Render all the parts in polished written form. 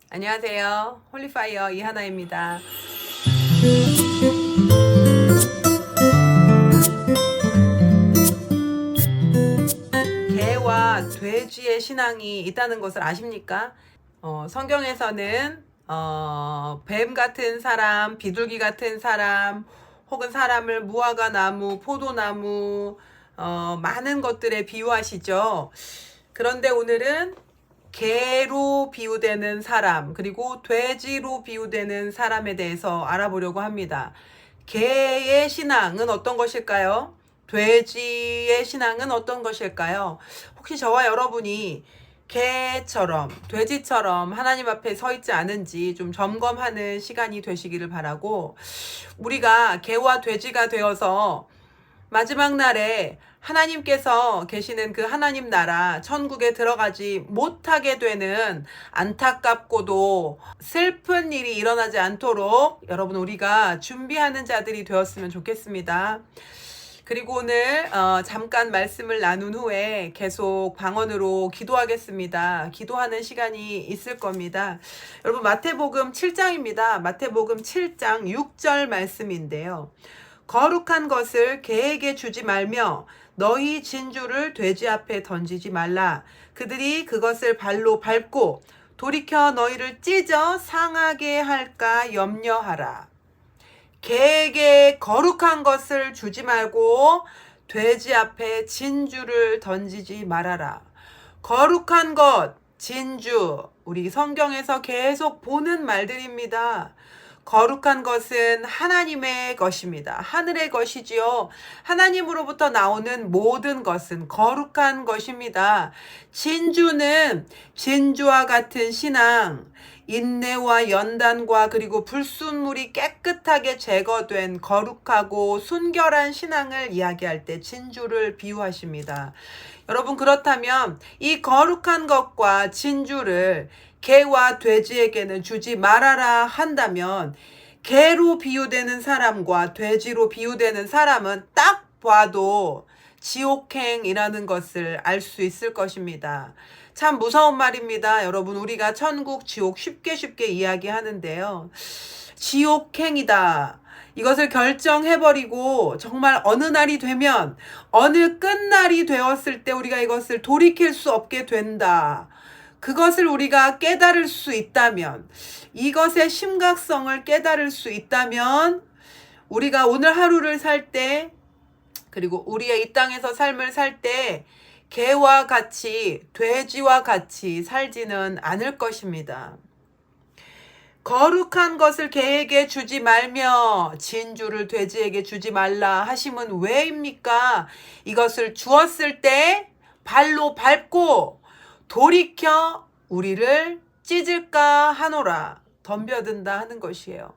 안녕하세요. 홀리파이어 이하나입니다. 개와 돼지의 신앙이 있다는 것을 아십니까? 성경에서는 뱀 같은 사람, 비둘기 같은 사람, 혹은 사람을 무화과 나무, 포도나무, 많은 것들에 비유하시죠. 그런데 오늘은 개로 비유되는 사람, 그리고 돼지로 비유되는 사람에 대해서 알아보려고 합니다. 개의 신앙은 어떤 것일까요? 돼지의 신앙은 어떤 것일까요? 혹시 저와 여러분이 개처럼, 돼지처럼 하나님 앞에 서 있지 않은지 좀 점검하는 시간이 되시기를 바라고, 우리가 개와 돼지가 되어서 마지막 날에 하나님께서 계시는 그 하나님 나라 천국에 들어가지 못하게 되는 안타깝고도 슬픈 일이 일어나지 않도록 여러분 우리가 준비하는 자들이 되었으면 좋겠습니다. 그리고 오늘 잠깐 말씀을 나눈 후에 계속 방언으로 기도하겠습니다. 기도하는 시간이 있을 겁니다. 여러분 마태복음 7장입니다. 마태복음 7장 6절 말씀인데요. 거룩한 것을 개에게 주지 말며 너희 진주를 돼지 앞에 던지지 말라. 그들이 그것을 발로 밟고 돌이켜 너희를 찢어 상하게 할까 염려하라. 개에게 거룩한 것을 주지 말고 돼지 앞에 진주를 던지지 말아라. 거룩한 것, 진주, 우리 성경에서 계속 보는 말들입니다. 거룩한 것은 하나님의 것입니다. 하늘의 것이지요. 하나님으로부터 나오는 모든 것은 거룩한 것입니다. 진주는 진주와 같은 신앙, 인내와 연단과 그리고 불순물이 깨끗하게 제거된 거룩하고 순결한 신앙을 이야기할 때 진주를 비유하십니다. 여러분, 그렇다면 이 거룩한 것과 진주를 개와 돼지에게는 주지 말아라 한다면, 개로 비유되는 사람과 돼지로 비유되는 사람은 딱 봐도 지옥행이라는 것을 알 수 있을 것입니다. 참 무서운 말입니다. 여러분, 우리가 천국, 지옥 쉽게 이야기하는데요. 지옥행이다. 이것을 결정해버리고 정말 어느 날이 되면, 어느 끝날이 되었을 때 우리가 이것을 돌이킬 수 없게 된다. 그것을 우리가 깨달을 수 있다면, 이것의 심각성을 깨달을 수 있다면, 우리가 오늘 하루를 살 때, 그리고 우리의 이 땅에서 삶을 살 때 개와 같이, 돼지와 같이 살지는 않을 것입니다. 거룩한 것을 개에게 주지 말며 진주를 돼지에게 주지 말라 하심은 왜입니까? 이것을 주었을 때 발로 밟고 돌이켜 우리를 찢을까 하노라, 덤벼든다 하는 것이에요.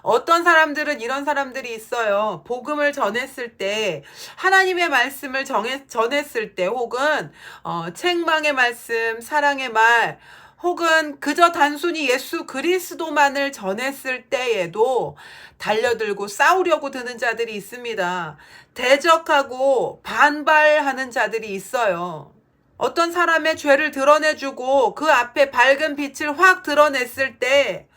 어떤 사람들은 이런 사람들이 있어요. 복음을 전했을 때, 하나님의 말씀을 전했을 때, 혹은 책망의 말씀, 사랑의 말, 혹은 그저 단순히 예수 그리스도만을 전했을 때에도 달려들고 싸우려고 드는 자들이 있습니다. 대적하고 반발하는 자들이 있어요. 어떤 사람의 죄를 드러내주고 그 앞에 밝은 빛을 확 드러냈을 때,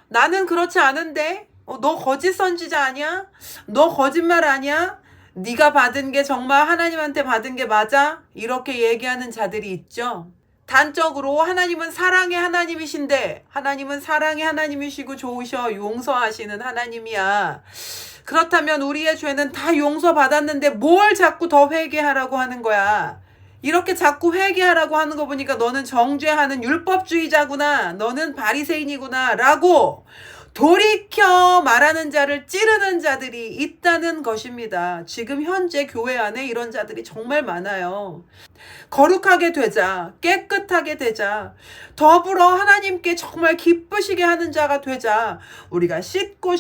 나는 그렇지 않은데? 너 거짓 선지자 아니야? 너 거짓말 아니야? 네가 받은 게 정말 하나님한테 받은 게 맞아? 이렇게 얘기하는 자들이 있죠. 단적으로 하나님은 사랑의 하나님이신데, 하나님은 사랑의 하나님이시고 좋으셔 용서하시는 하나님이야. 그렇다면 우리의 죄는 다 용서받았는데 뭘 자꾸 더 회개하라고 하는 거야? 이렇게 자꾸 회개하라고 하는 거 보니까 너는 정죄하는 율법주의자구나, 너는 바리새인이구나 라고 돌이켜 말하는 자를 찌르는 자들이 있다는 것입니다. 지금 현재 교회 안에 이런 자들이 정말 많아요. 거룩하게 되자, 깨끗하게 되자, 더불어 하나님께 정말 기쁘시게 하는 자가 되자, 우리가 씻고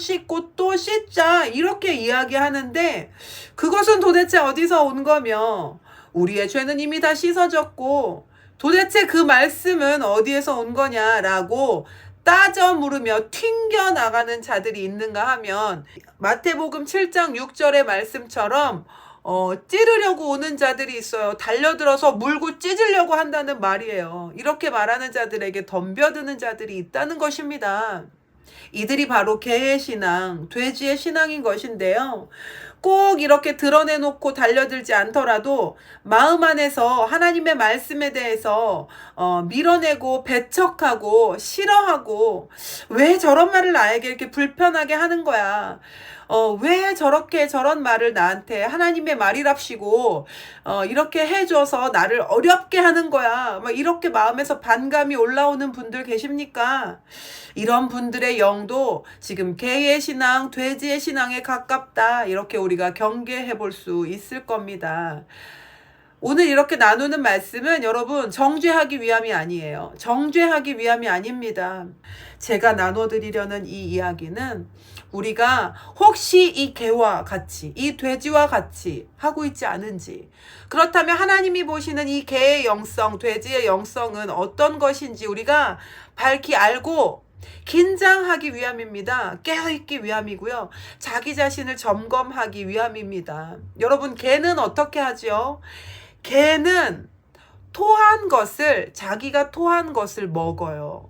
또 씻자, 이렇게 이야기하는데, 그것은 도대체 어디서 온 거며, 우리의 죄는 이미 다 씻어졌고 도대체 그 말씀은 어디에서 온 거냐라고 따져 물으며 튕겨나가는 자들이 있는가 하면, 마태복음 7장 6절의 말씀처럼 찌르려고 오는 자들이 있어요. 달려들어서 물고 찢으려고 한다는 말이에요. 이렇게 말하는 자들에게 덤벼드는 자들이 있다는 것입니다. 이들이 바로 개의 신앙, 돼지의 신앙인 것인데요. 꼭 이렇게 드러내놓고 달려들지 않더라도 마음 안에서 하나님의 말씀에 대해서 밀어내고 배척하고 싫어하고, 왜 저런 말을 나에게 이렇게 불편하게 하는 거야? 왜 저렇게 저런 말을 나한테 하나님의 말이랍시고 이렇게 해줘서 나를 어렵게 하는 거야? 막 이렇게 마음에서 반감이 올라오는 분들 계십니까? 이런 분들의 영도 지금 개의 신앙, 돼지의 신앙에 가깝다, 이렇게 우리가 경계해 볼 수 있을 겁니다. 오늘 이렇게 나누는 말씀은 여러분 정죄하기 위함이 아니에요. 정죄하기 위함이 아닙니다. 제가 나눠드리려는 이 이야기는 우리가 혹시 이 개와 같이, 이 돼지와 같이 하고 있지 않은지, 그렇다면 하나님이 보시는 이 개의 영성, 돼지의 영성은 어떤 것인지 우리가 밝히 알고 긴장하기 위함입니다. 깨어있기 위함이고요. 자기 자신을 점검하기 위함입니다. 여러분, 개는 어떻게 하죠? 개는 자기가 토한 것을 먹어요.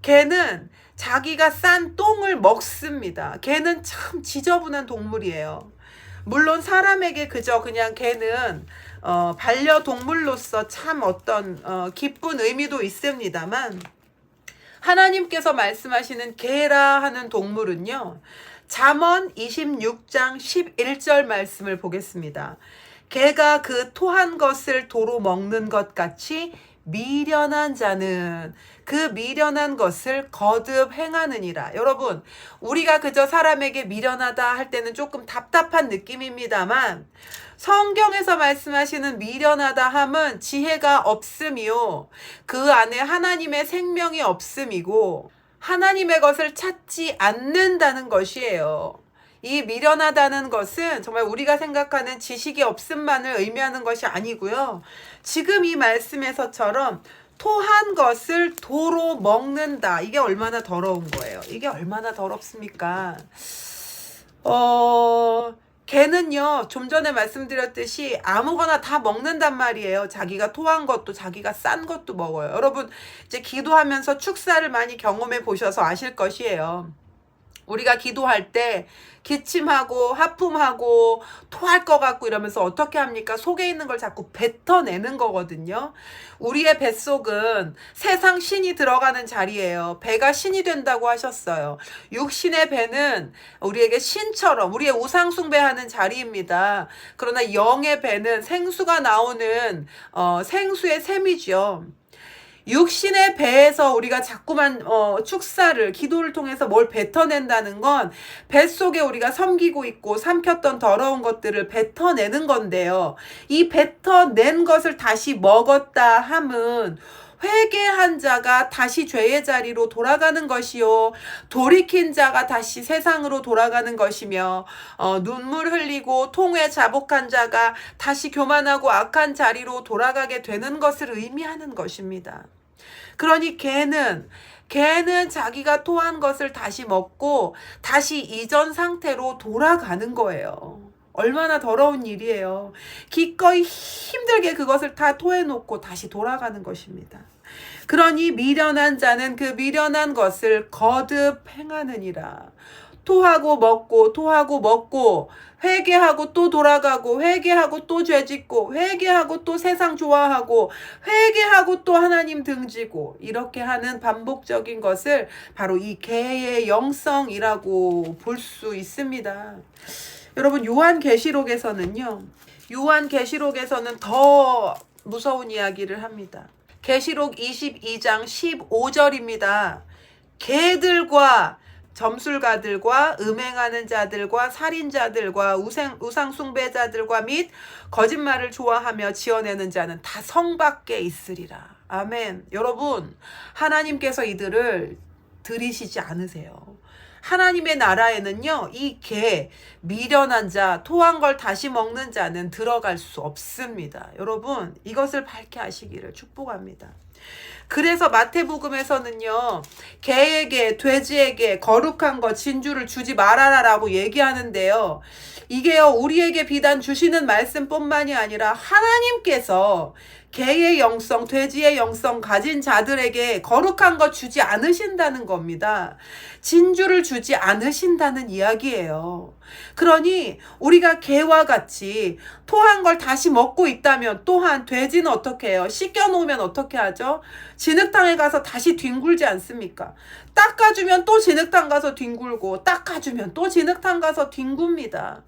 개는 자기가 싼 똥을 먹습니다. 개는 참 지저분한 동물이에요. 물론 사람에게 그냥 개는 반려동물로서 참 어떤 기쁜 의미도 있습니다만, 하나님께서 말씀하시는 개라 하는 동물은요, 잠언 26장 11절 말씀을 보겠습니다. 개가 그 토한 것을 도로 먹는 것 같이 미련한 자는 그 미련한 것을 거듭 행하느니라. 여러분, 우리가 그저 사람에게 미련하다 할 때는 조금 답답한 느낌입니다만, 성경에서 말씀하시는 미련하다 함은 지혜가 없음이요, 그 안에 하나님의 생명이 없음이고 하나님의 것을 찾지 않는다는 것이에요. 이 미련하다는 것은 정말 우리가 생각하는 지식이 없음만을 의미하는 것이 아니고요. 지금 이 말씀에서처럼 토한 것을 도로 먹는다. 이게 얼마나 더러운 거예요. 이게 얼마나 더럽습니까? 개는요, 좀 전에 말씀드렸듯이 아무거나 다 먹는단 말이에요. 자기가 토한 것도, 자기가 싼 것도 먹어요. 여러분, 이제 기도하면서 축사를 많이 경험해 보셔서 아실 것이에요. 우리가 기도할 때 기침하고 하품하고 토할 것 같고 이러면서 어떻게 합니까? 속에 있는 걸 자꾸 뱉어내는 거거든요. 우리의 뱃속은 세상 신이 들어가는 자리예요. 배가 신이 된다고 하셨어요. 육신의 배는 우리에게 신처럼 우리의 우상 숭배하는 자리입니다. 그러나 영의 배는 생수가 나오는 생수의 샘이죠. 육신의 배에서 우리가 자꾸만 축사를, 기도를 통해서 뭘 뱉어낸다는 건 뱃속에 우리가 섬기고 있고 삼켰던 더러운 것들을 뱉어내는 건데요. 이 뱉어낸 것을 다시 먹었다 함은 회개한 자가 다시 죄의 자리로 돌아가는 것이요, 돌이킨 자가 다시 세상으로 돌아가는 것이며, 눈물 흘리고 통에 자복한 자가 다시 교만하고 악한 자리로 돌아가게 되는 것을 의미하는 것입니다. 그러니 개는 자기가 토한 것을 다시 먹고 다시 이전 상태로 돌아가는 거예요. 얼마나 더러운 일이에요. 기꺼이 힘들게 그것을 다 토해놓고 다시 돌아가는 것입니다. 그러니 미련한 자는 그 미련한 것을 거듭 행하느니라. 토하고 먹고 회개하고 또 돌아가고, 회개하고 또 죄짓고, 회개하고 또 세상 좋아하고, 회개하고 또 하나님 등지고, 이렇게 하는 반복적인 것을 바로 이 개의 영성이라고 볼 수 있습니다. 여러분, 요한계시록에서는 더 무서운 이야기를 합니다. 계시록 22장 15절입니다. 개들과 점술가들과 음행하는 자들과 살인자들과 우상 숭배자들과 및 거짓말을 좋아하며 지어내는 자는 다 성 밖에 있으리라. 아멘. 여러분, 하나님께서 이들을 들이시지 않으세요. 하나님의 나라에는요, 이 미련한 자, 토한 걸 다시 먹는 자는 들어갈 수 없습니다. 여러분, 이것을 밝게 하시기를 축복합니다. 그래서 마태복음에서는요, 개에게, 돼지에게 거룩한 것, 진주를 주지 말아라라고 얘기하는데요. 이게요, 우리에게 비단 주시는 말씀뿐만이 아니라 하나님께서 개의 영성, 돼지의 영성 가진 자들에게 거룩한 것 주지 않으신다는 겁니다. 진주를 주지 않으신다는 이야기예요. 그러니 우리가 개와 같이 토한 걸 다시 먹고 있다면, 또한 돼지는 어떻게 해요? 씻겨 놓으면 어떻게 하죠? 진흙탕에 가서 다시 뒹굴지 않습니까? 닦아주면 또 진흙탕 가서 뒹굴고, 닦아주면 또 진흙탕 가서 뒹굽니다.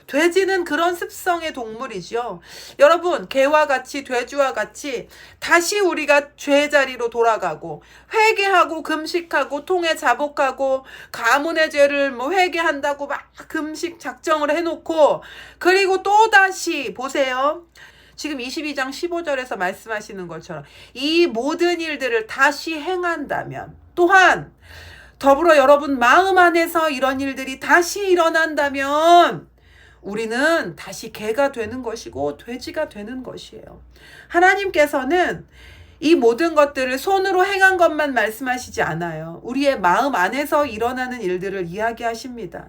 돼지는 그런 습성의 동물이죠. 여러분, 개와 같이, 돼지와 같이 다시 우리가 죄자리로 돌아가고 회개하고 금식하고 통해 자복하고 가문의 죄를 회개한다고 막 금식 작정을 해놓고, 그리고 또다시 보세요. 지금 22장 15절에서 말씀하시는 것처럼 이 모든 일들을 다시 행한다면, 또한 더불어 여러분 마음 안에서 이런 일들이 다시 일어난다면 우리는 다시 개가 되는 것이고 돼지가 되는 것이에요. 하나님께서는 이 모든 것들을 손으로 행한 것만 말씀하시지 않아요. 우리의 마음 안에서 일어나는 일들을 이야기하십니다.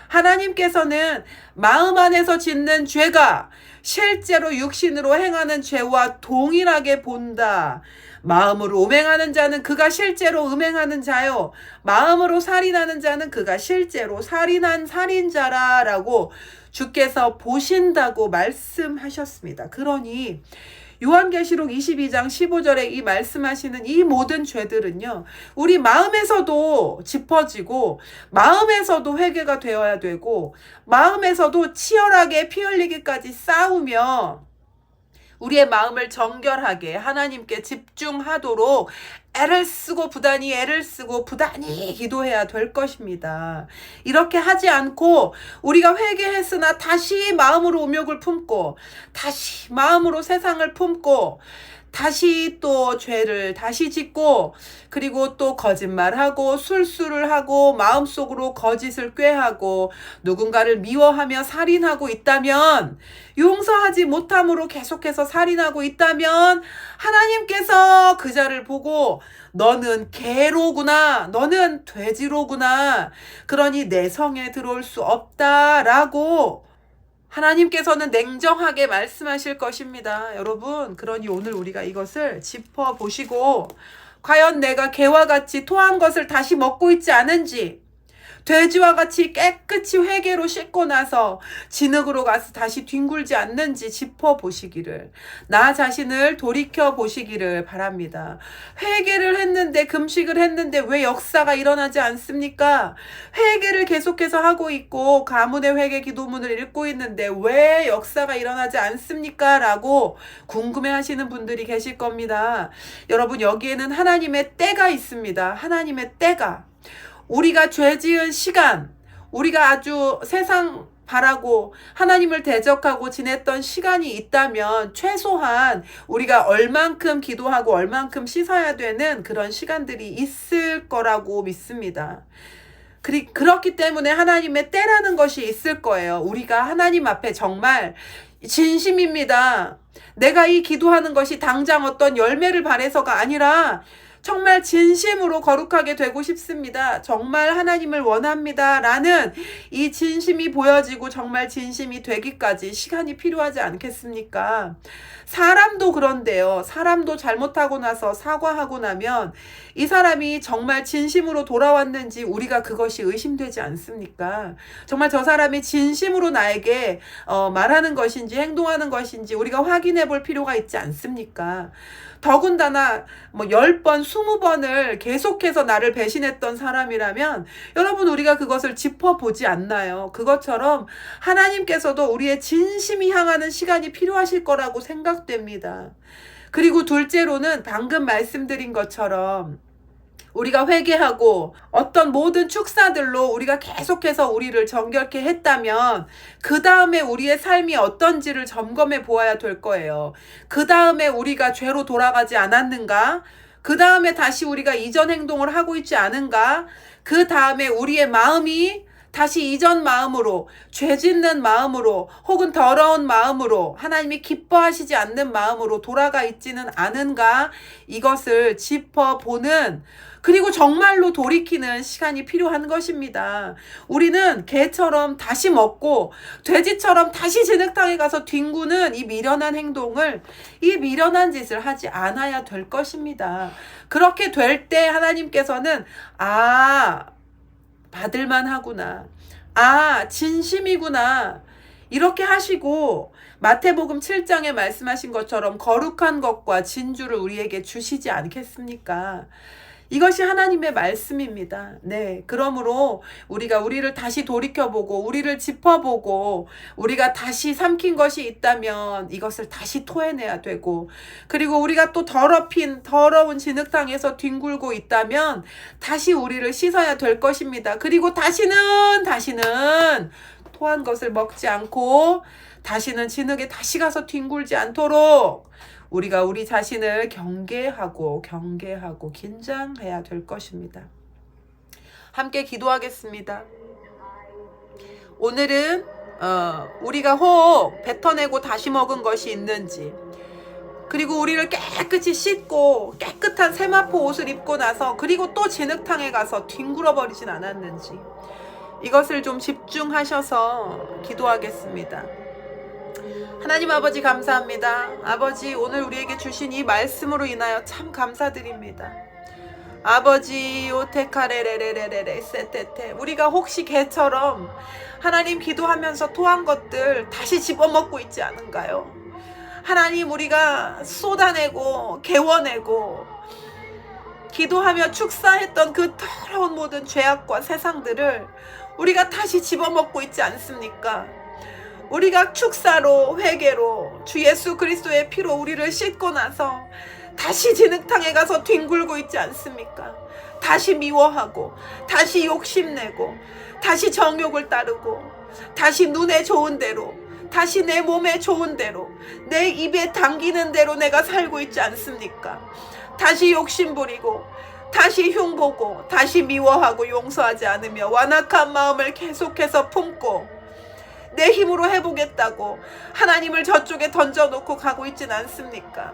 하나님께서는 마음 안에서 짓는 죄가 실제로 육신으로 행하는 죄와 동일하게 본다. 마음으로 음행하는 자는 그가 실제로 음행하는 자요, 마음으로 살인하는 자는 그가 실제로 살인한 살인자라라고 주께서 보신다고 말씀하셨습니다. 그러니 요한계시록 22장 15절에 이 말씀하시는 이 모든 죄들은요, 우리 마음에서도 짚어지고 마음에서도 회개가 되어야 되고 마음에서도 치열하게 피 흘리기까지 싸우며 우리의 마음을 정결하게 하나님께 집중하도록 애를 쓰고 부단히 기도해야 될 것입니다. 이렇게 하지 않고 우리가 회개했으나 다시 마음으로 음욕을 품고 다시 마음으로 세상을 품고 다시 또 죄를 다시 짓고, 그리고 또 거짓말하고 술수를 하고 마음속으로 거짓을 꾀하고 누군가를 미워하며 살인하고 있다면, 용서하지 못함으로 계속해서 살인하고 있다면 하나님께서 그 자를 보고 너는 개로구나, 너는 돼지로구나, 그러니 내 성에 들어올 수 없다라고 하나님께서는 냉정하게 말씀하실 것입니다. 여러분, 그러니 오늘 우리가 이것을 짚어보시고 과연 내가 개와 같이 토한 것을 다시 먹고 있지 않은지, 돼지와 같이 깨끗이 회개로 씻고 나서 진흙으로 가서 다시 뒹굴지 않는지 짚어보시기를, 나 자신을 돌이켜보시기를 바랍니다. 회개를 했는데, 금식을 했는데 왜 역사가 일어나지 않습니까? 회개를 계속해서 하고 있고 가문의 회개 기도문을 읽고 있는데 왜 역사가 일어나지 않습니까? 라고 궁금해하시는 분들이 계실 겁니다. 여러분, 여기에는 하나님의 때가 있습니다. 하나님의 때가. 우리가 죄 지은 시간, 우리가 아주 세상 바라고 하나님을 대적하고 지냈던 시간이 있다면 최소한 우리가 얼만큼 기도하고 얼만큼 씻어야 되는 그런 시간들이 있을 거라고 믿습니다. 그렇기 때문에 하나님의 때라는 것이 있을 거예요. 우리가 하나님 앞에 정말 진심입니다. 내가 이 기도하는 것이 당장 어떤 열매를 바래서가 아니라 정말 진심으로 거룩하게 되고 싶습니다. 정말 하나님을 원합니다. 라는 이 진심이 보여지고 정말 진심이 되기까지 시간이 필요하지 않겠습니까? 사람도 그런데요. 사람도 잘못하고 나서 사과하고 나면 이 사람이 정말 진심으로 돌아왔는지 우리가 그것이 의심되지 않습니까? 정말 저 사람이 진심으로 나에게 말하는 것인지 행동하는 것인지 우리가 확인해 볼 필요가 있지 않습니까? 더군다나 10번, 20번을 계속해서 나를 배신했던 사람이라면 여러분, 우리가 그것을 짚어보지 않나요? 그것처럼 하나님께서도 우리의 진심이 향하는 시간이 필요하실 거라고 생각됩니다. 그리고 둘째로는 방금 말씀드린 것처럼 우리가 회개하고 어떤 모든 축사들로 우리가 계속해서 우리를 정결케 했다면 그 다음에 우리의 삶이 어떤지를 점검해 보아야 될 거예요. 그 다음에 우리가 죄로 돌아가지 않았는가? 그 다음에 다시 우리가 이전 행동을 하고 있지 않은가? 그 다음에 우리의 마음이 다시 이전 마음으로, 죄 짓는 마음으로, 혹은 더러운 마음으로, 하나님이 기뻐하시지 않는 마음으로 돌아가 있지는 않은가, 이것을 짚어보는, 그리고 정말로 돌이키는 시간이 필요한 것입니다. 우리는 개처럼 다시 먹고 돼지처럼 다시 진흙탕에 가서 뒹구는 이 미련한 행동을, 이 미련한 짓을 하지 않아야 될 것입니다. 그렇게 될 때 하나님께서는 받을만 하구나, 진심이구나, 이렇게 하시고 마태복음 7장에 말씀하신 것처럼 거룩한 것과 진주를 우리에게 주시지 않겠습니까? 이것이 하나님의 말씀입니다. 네, 그러므로 우리가 우리를 다시 돌이켜보고 우리를 짚어보고 우리가 다시 삼킨 것이 있다면 이것을 다시 토해내야 되고, 그리고 우리가 또 더러운 진흙탕에서 뒹굴고 있다면 다시 우리를 씻어야 될 것입니다. 그리고 다시는 토한 것을 먹지 않고 다시는 진흙에 다시 가서 뒹굴지 않도록 우리가 우리 자신을 경계하고 긴장해야 될 것입니다. 함께 기도하겠습니다. 오늘은 우리가 혹 뱉어내고 다시 먹은 것이 있는지, 그리고 우리를 깨끗이 씻고 깨끗한 세마포 옷을 입고 나서 그리고 또 진흙탕에 가서 뒹굴어 버리진 않았는지, 이것을 좀 집중하셔서 기도하겠습니다. 하나님 아버지, 감사합니다. 아버지, 오늘 우리에게 주신 이 말씀으로 인하여 참 감사드립니다. 아버지, 오테카레레레레레 세테테, 우리가 혹시 개처럼 하나님 기도하면서 토한 것들 다시 집어먹고 있지 않은가요? 하나님, 우리가 쏟아내고 개워내고 기도하며 축사했던 그 더러운 모든 죄악과 세상들을 우리가 다시 집어먹고 있지 않습니까? 우리가 축사로, 회개로, 주 예수 그리스도의 피로 우리를 씻고 나서 다시 진흙탕에 가서 뒹굴고 있지 않습니까? 다시 미워하고, 다시 욕심내고, 다시 정욕을 따르고, 다시 눈에 좋은 대로, 다시 내 몸에 좋은 대로, 내 입에 당기는 대로 내가 살고 있지 않습니까? 다시 욕심부리고, 다시 흉보고, 다시 미워하고 용서하지 않으며 완악한 마음을 계속해서 품고 내 힘으로 해보겠다고 하나님을 저쪽에 던져놓고 가고 있진 않습니까?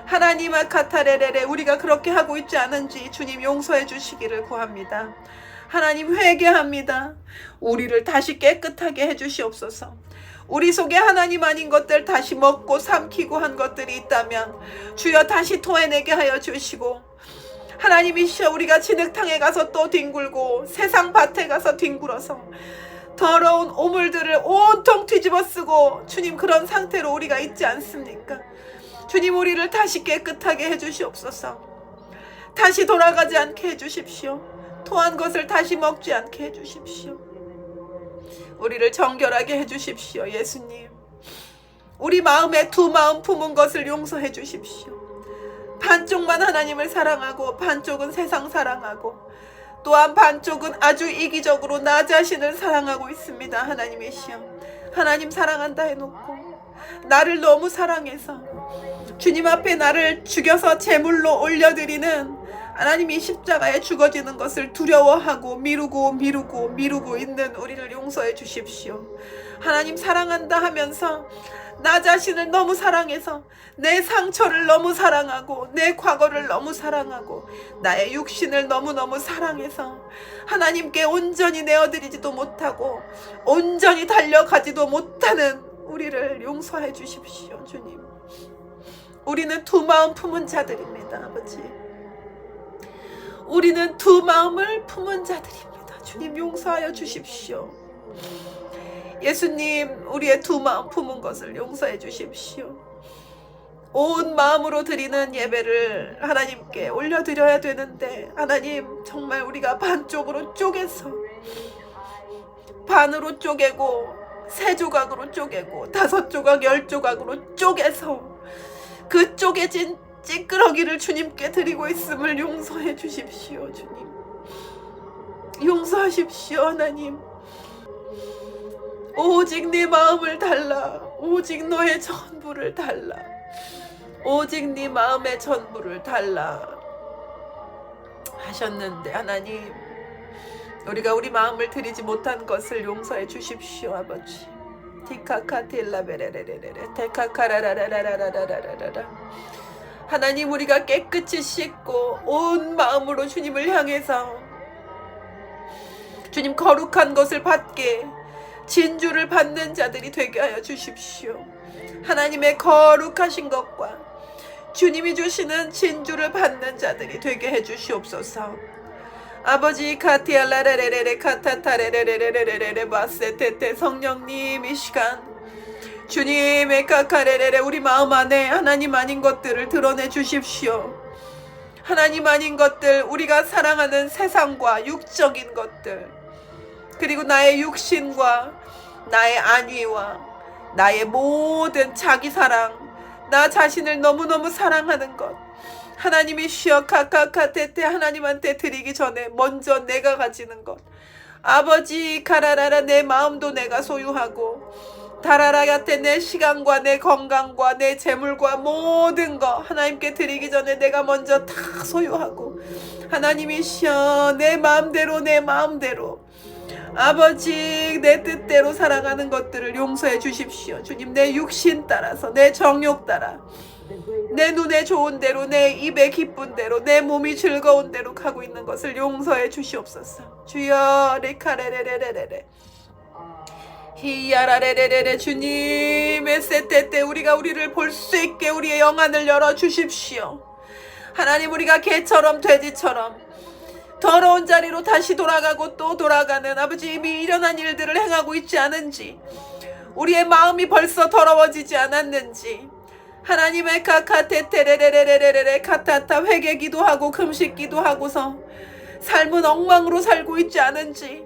하나님, 아카타레레레, 우리가 그렇게 하고 있지 않은지 주님 용서해 주시기를 구합니다. 하나님, 회개합니다. 우리를 다시 깨끗하게 해주시옵소서. 우리 속에 하나님 아닌 것들 다시 먹고 삼키고 한 것들이 있다면 주여 다시 토해내게 하여 주시고, 하나님이시여, 우리가 진흙탕에 가서 또 뒹굴고 세상 밭에 가서 뒹굴어서 더러운 오물들을 온통 뒤집어 쓰고 주님, 그런 상태로 우리가 있지 않습니까? 주님, 우리를 다시 깨끗하게 해주시옵소서. 다시 돌아가지 않게 해주십시오. 토한 것을 다시 먹지 않게 해주십시오. 우리를 정결하게 해주십시오. 예수님, 우리 마음에 두 마음 품은 것을 용서해 주십시오. 반쪽만 하나님을 사랑하고 반쪽은 세상 사랑하고, 또한 반쪽은 아주 이기적으로 나 자신을 사랑하고 있습니다. 하나님이시여, 하나님 사랑한다 해놓고 나를 너무 사랑해서 주님 앞에 나를 죽여서 제물로 올려드리는 하나님이 십자가에 죽어지는 것을 두려워하고 미루고 있는 우리를 용서해 주십시오. 하나님, 사랑한다 하면서 나 자신을 너무 사랑해서 내 상처를 너무 사랑하고 내 과거를 너무 사랑하고 나의 육신을 너무너무 사랑해서 하나님께 온전히 내어드리지도 못하고 온전히 달려가지도 못하는 우리를 용서해 주십시오. 주님, 우리는 두 마음 품은 자들입니다. 아버지, 우리는 두 마음을 품은 자들입니다. 주님, 용서하여 주십시오. 예수님, 우리의 두 마음 품은 것을 용서해 주십시오. 온 마음으로 드리는 예배를 하나님께 올려드려야 되는데, 하나님, 정말 우리가 반쪽으로 쪼개서, 반으로 쪼개고 세 조각으로 쪼개고 5조각 10조각으로 쪼개서 그 쪼개진 찌끄러기를 주님께 드리고 있음을 용서해 주십시오. 주님, 용서하십시오. 하나님, 오직 네 마음을 달라, 오직 너의 전부를 달라, 오직 네 마음의 전부를 달라 하셨는데, 하나님, 우리가 우리 마음을 드리지 못한 것을 용서해 주십시오 아버지. 티카카틸라베레레레레 테카카라라라라라라라라라. 하나님, 우리가 깨끗이 씻고 온 마음으로 주님을 향해서 주님 거룩한 것을 받게 진주를 받는 자들이 되게 하여 주십시오. 하나님의 거룩하신 것과 주님이 주시는 진주를 받는 자들이 되게 해 주시옵소서. 아버지, 카티알라레레레레 카타타레레레레레레레 바세테테. 성령님, 이 시간 주님의 카카레레레 우리 마음 안에 하나님 아닌 것들을 드러내 주십시오. 하나님 아닌 것들, 우리가 사랑하는 세상과 육적인 것들, 그리고 나의 육신과 나의 안위와 나의 모든 자기사랑, 나 자신을 너무너무 사랑하는 것, 하나님이 쉬어 카카카테테 하나님한테 드리기 전에 먼저 내가 가지는 것, 아버지 가라라라 내 마음도 내가 소유하고 다라라야테 내 시간과 내 건강과 내 재물과 모든 것 하나님께 드리기 전에 내가 먼저 다 소유하고 하나님이 쉬어 내 마음대로 아버지 내 뜻대로 살아가는 것들을 용서해 주십시오. 주님, 내 육신 따라서 내 정욕 따라 내 눈에 좋은 대로 내 입에 기쁜 대로 내 몸이 즐거운 대로 가고 있는 것을 용서해 주시옵소서. 주여 레카레레레레레 히야라레레레레. 주님, 에세테테 우리가 우리를 볼 수 있게 우리의 영안을 열어 주십시오. 하나님, 우리가 개처럼 돼지처럼 더러운 자리로 다시 돌아가고 또 돌아가는 아버지 미련한 일들을 행하고 있지 않은지, 우리의 마음이 벌써 더러워지지 않았는지, 하나님의 카카테테레레레레레레 카타타 회개기도 하고 금식기도 하고서 삶은 엉망으로 살고 있지 않은지,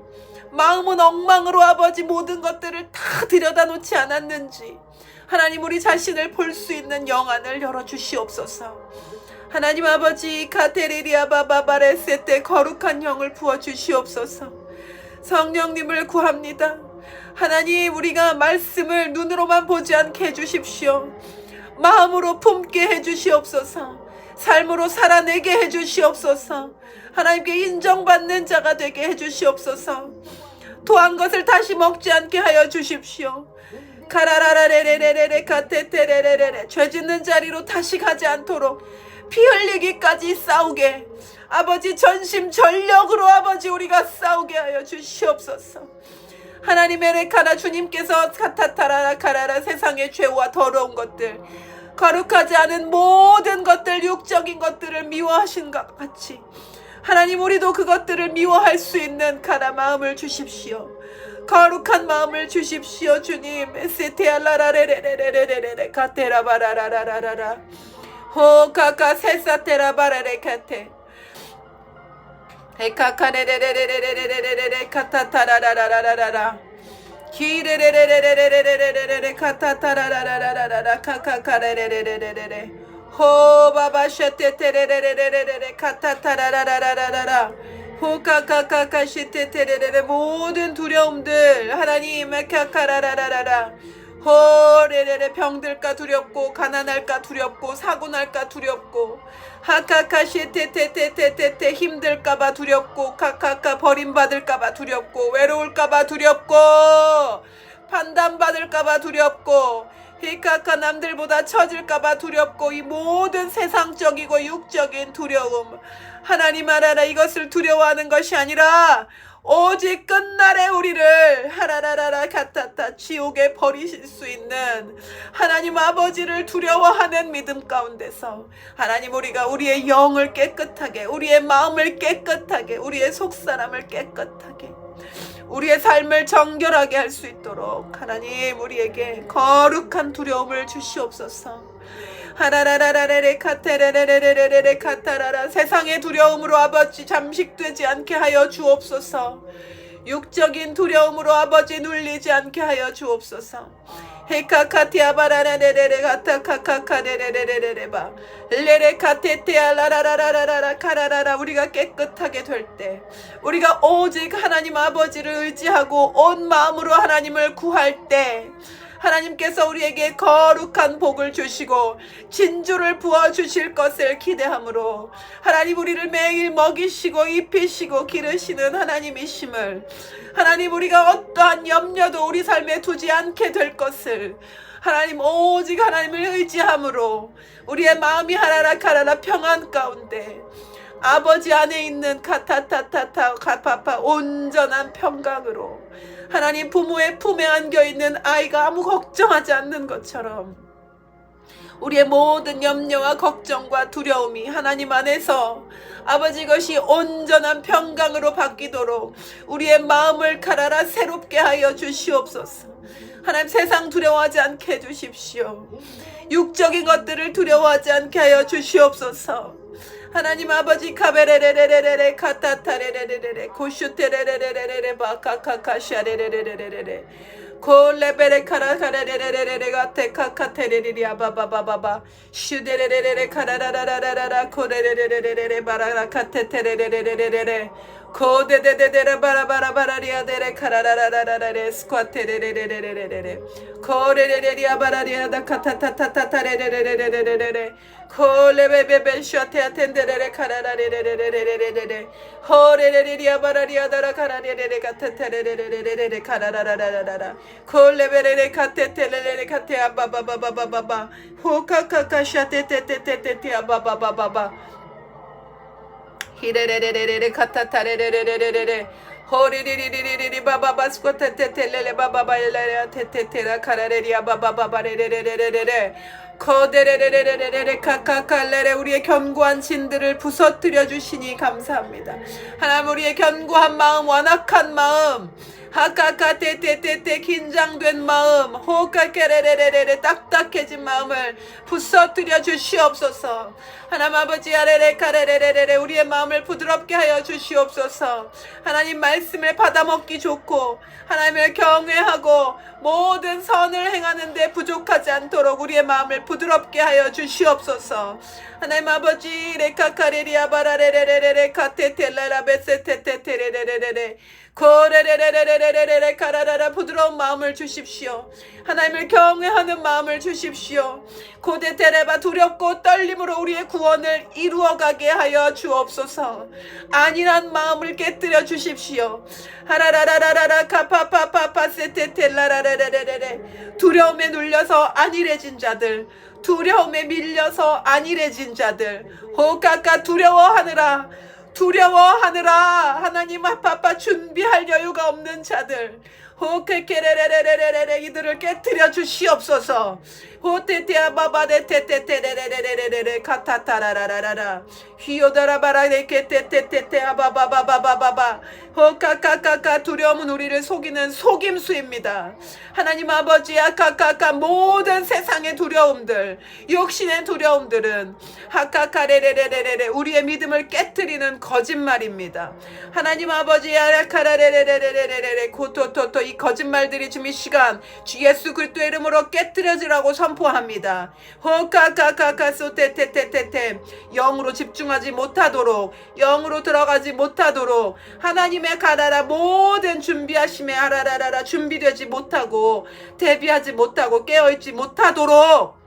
마음은 엉망으로 아버지 모든 것들을 다 들여다놓지 않았는지, 하나님 우리 자신을 볼 수 있는 영안을 열어주시옵소서. 하나님 아버지 카테리리아 바바바레세테 거룩한 영을 부어주시옵소서. 성령님을 구합니다. 하나님, 우리가 말씀을 눈으로만 보지 않게 해주십시오. 마음으로 품게 해주시옵소서. 삶으로 살아내게 해주시옵소서. 하나님께 인정받는 자가 되게 해주시옵소서. 토한 것을 다시 먹지 않게 하여 주십시오. 카라라라레레레레 카테테레레레레 죄 짓는 자리로 다시 가지 않도록 피 흘리기까지 싸우게 아버지 전심전력으로 아버지 우리가 싸우게 하여 주시옵소서. 하나님의 레카나 주님께서 카타타라라 카라라 세상의 죄와 더러운 것들, 거룩하지 않은 모든 것들, 육적인 것들을 미워하신 것 같이 하나님 우리도 그것들을 미워할 수 있는 가라 마음을 주십시오. 거룩한 마음을 주십시오. 주님, 세테알라라레레레레레레레 카테라바라라라라라 호카카 세사테라바라레카테 에카카레레레레레레레레레 카타타라라라라라라 기레레레레레레레레레레 카타타라라라라라라 카카카레레레레레레 호바바샤테테레레레레레레 카타타라라라라라라 호카카카카시테테레레레 모든 두려움들 하나님 에카카라라라라라 호레레레 병들까 두렵고 가난할까 두렵고 사고날까 두렵고 하카카시테테테테테 힘들까봐 두렵고 카카카 버림받을까봐 두렵고 외로울까봐 두렵고 판단받을까봐 두렵고 히카카 남들보다 처질까봐 두렵고 이 모든 세상적이고 육적인 두려움 하나님 알아라. 이것을 두려워하는 것이 아니라 오직 끝날에 우리를 하라라라라 카타타 지옥에 버리실 수 있는 하나님 아버지를 두려워하는 믿음 가운데서 하나님 우리가 우리의 영을 깨끗하게 우리의 마음을 깨끗하게 우리의 속사람을 깨끗하게 우리의 삶을 정결하게 할 수 있도록 하나님 우리에게 거룩한 두려움을 주시옵소서. 하라라라라레레 카테레레레레레레 카타라라 세상의 두려움으로 아버지 잠식되지 않게 하여 주옵소서. 육적인 두려움으로 아버지 눌리지 않게 하여 주옵소서. 헤카카티아바라레레레레 가타카카카레레레레레바 레레카테테알라라라라라라 카라라라 우리가 깨끗하게 될 때 우리가 오직 하나님 아버지를 의지하고 온 마음으로 하나님을 구할 때 하나님께서 우리에게 거룩한 복을 주시고 진주를 부어주실 것을 기대함으로 하나님 우리를 매일 먹이시고 입히시고 기르시는 하나님이심을, 하나님 우리가 어떠한 염려도 우리 삶에 두지 않게 될 것을, 하나님 오직 하나님을 의지함으로 우리의 마음이 하라라 가라라 평안 가운데 아버지 안에 있는 카타타타타 카파파 온전한 평강으로 하나님 부모의 품에 안겨있는 아이가 아무 걱정하지 않는 것처럼 우리의 모든 염려와 걱정과 두려움이 하나님 안에서 아버지 것이 온전한 평강으로 바뀌도록 우리의 마음을 가라라 새롭게 하여 주시옵소서. 하나님 세상 두려워하지 않게 해주십시오. 육적인 것들을 두려워하지 않게 하여 주시옵소서. 하나님 아버지 카베레레레레레레 카타타레레레레레 고슈테레레레레레레 바카카카샤레레레레레레 콜레베레 카라카레레레레레 가테카카테레리아 바바바바바 슈데레레레레 카라라라라라라 코레레레레레레 바라카테테레레레레레 코데데데데레 바라바라바라리아데레 카라라라라라레 스쿼테레레레레레레 코레레레리아 바라리아다 카타타타타레레레레레레레 콜레베베베 슈아테아텐데레레 카라라레레레레레레레 호레레리아 바라리아다라 카라레레레 카테테레레레레레 카라라라라라라 콜레베레레 카테테레레레 카테아 바바바바바바바 호카카카샤테테테테테 아바바바바바 히레레레레레레 카타타레레레레레레 호리리리리리리 바바바 스코테테텔레레 바바바일레레 테테테라 카라레리아 바바바바레레레레레레 코데레레레레레레 카카칼레레 우리의 견고한 진들을 부서뜨려 주시니 감사합니다. 하나님 우리의 견고한 마음 완악한 마음 하카카 테테테테 긴장된 마음 호카케레레레레레 딱딱해진 마음을 부서뜨려 주시옵소서. 하나님 아버지 아레레 카레레레레레 우리의 마음을 부드럽게 하여 주시옵소서. 하나님 말씀을 받아먹기 좋고 하나님을 경외하고 모든 선을 행하는데 부족하지 않도록 우리의 마음을 부드럽게 하여 주시옵소서. 하나님 아버지 레카카레리아 바라레레레레레 카테텔라라 베세테테테레레레레레 코레레레레레레레레 카라라라 부드러운 마음을 주십시오. 하나님을 경외하는 마음을 주십시오. 고데테레바 두렵고 떨림으로 우리의 구원을 이루어가게 하여 주옵소서. 안일한 마음을 깨뜨려 주십시오. 하라라라라라 카파파파파 세테텔라라레레레레 두려움에 눌려서 안일해진 자들, 두려움에 밀려서 안일해진 자들, 호카카 두려워하느라 하나님 아빠빠 준비할 여유가 없는 자들 호케케레레레레레레 이들을 깨뜨려 주시옵소서. 호테테아바바데테테테레레레레레레 카타타라라라라 휘오다라바라데케테테테테 아바바바바바바바 호카카카카 두려움은 우리를 속이는 속임수입니다. 하나님 아버지 아카카카 모든 세상의 두려움들 육신의 두려움들은 하카카레레레레레 우리의 믿음을 깨뜨리는 거짓말입니다. 하나님 아버지 아라카라레레레레레레 고토토토 이 거짓말들이 주민 시간 주 예수 그리스도의 이름으로 깨뜨려지라고 선포합니다. 호카카카카 소테테테테테 영으로 집중하지 못하도록 영으로 들어가지 못하도록 하나님의 가라라 모든 준비하심에 하라라라라 준비되지 못하고 대비하지 못하고 깨어있지 못하도록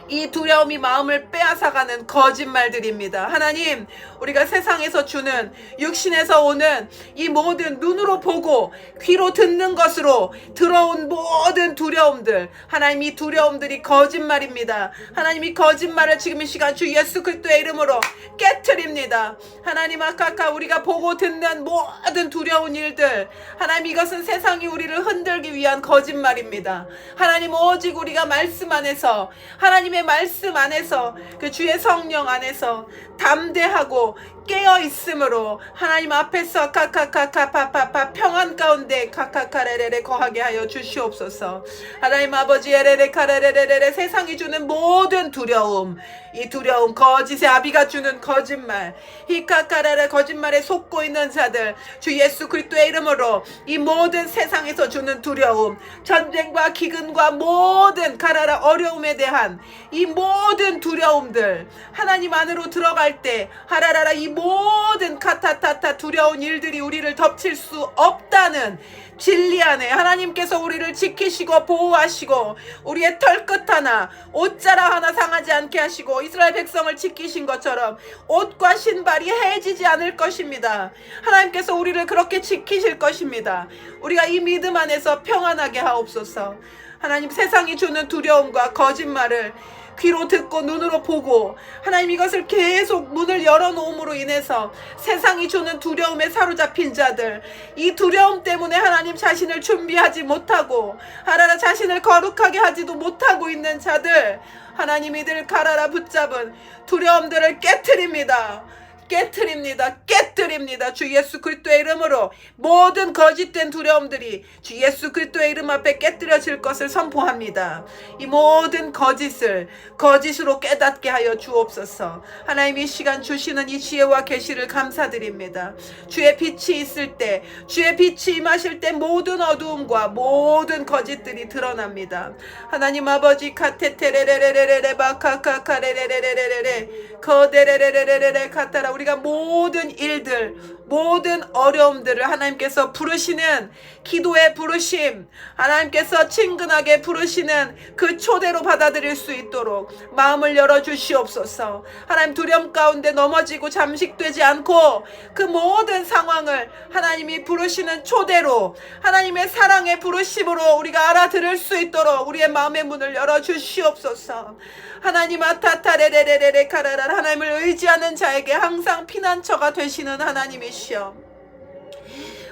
이 두려움이 마음을 빼앗아가는 거짓말들입니다. 하나님 우리가 세상에서 주는 육신에서 오는 이 모든 눈으로 보고 귀로 듣는 것으로 들어온 모든 두려움들 하나님 이 두려움들이 거짓말입니다. 하나님 이 거짓말을 지금 이 시간 주 예수 그리스도의 이름으로 깨트립니다. 하나님 아까 우리가 보고 듣는 모든 두려운 일들 하나님 이것은 세상이 우리를 흔들기 위한 거짓말입니다. 하나님 오직 우리가 말씀 안에서 하나님의 말씀 안에서 그 주의 성령 안에서 담대하고 깨어 있으므로 하나님 앞에서 카카카카파파파 평안 가운데 카카카레레레 거하게 하여 주시옵소서. 하나님 아버지 에레레 카레레레레 세상이 주는 모든 두려움 이 두려움 거짓의 아비가 주는 거짓말 히카카레레 거짓말에 속고 있는 자들 주 예수 그리스도의 이름으로 이 모든 세상에서 주는 두려움 전쟁과 기근과 모든 가라라 어려움에 대한 이 모든 두려움들 하나님 안으로 들어갈 때 하라라라 이 모든 카타타타 두려운 일들이 우리를 덮칠 수 없다는 진리 안에 하나님께서 우리를 지키시고 보호하시고 우리의 털끝 하나 옷자락 하나 상하지 않게 하시고 이스라엘 백성을 지키신 것처럼 옷과 신발이 해지지 않을 것입니다. 하나님께서 우리를 그렇게 지키실 것입니다. 우리가 이 믿음 안에서 평안하게 하옵소서. 하나님, 세상이 주는 두려움과 거짓말을 귀로 듣고 눈으로 보고 하나님 이것을 계속 문을 열어놓음으로 인해서 세상이 주는 두려움에 사로잡힌 자들, 이 두려움 때문에 하나님 자신을 준비하지 못하고 하나라 자신을 거룩하게 하지도 못하고 있는 자들, 하나님 이들 가라라 붙잡은 두려움들을 깨트립니다. 깨트립니다. 주 예수 그리스도의 이름으로 모든 거짓된 두려움들이 주 예수 그리스도의 이름 앞에 깨뜨려질 것을 선포합니다. 이 모든 거짓을 거짓으로 깨닫게 하여 주옵소서. 하나님, 이 시간 주시는 이 지혜와 계시를 감사드립니다. 주의 빛이 있을 때, 주의 빛이 임하실 때 모든 어두움과 모든 거짓들이 드러납니다. 하나님 아버지, 카테테레레레레레레 바카카카레레레레레레 거데레레레레레 카타라, 우리가 모든 일들, 모든 어려움들을 하나님께서 부르시는 기도의 부르심, 하나님께서 친근하게 부르시는 그 초대로 받아들일 수 있도록 마음을 열어주시옵소서. 하나님, 두려움 가운데 넘어지고 잠식되지 않고 그 모든 상황을 하나님이 부르시는 초대로, 하나님의 사랑의 부르심으로 우리가 알아들을 수 있도록 우리의 마음의 문을 열어주시옵소서. 하나님, 아타타레레레레 카라라, 하나님을 의지하는 자에게 항상 피난처가 되시는 하나님이시여,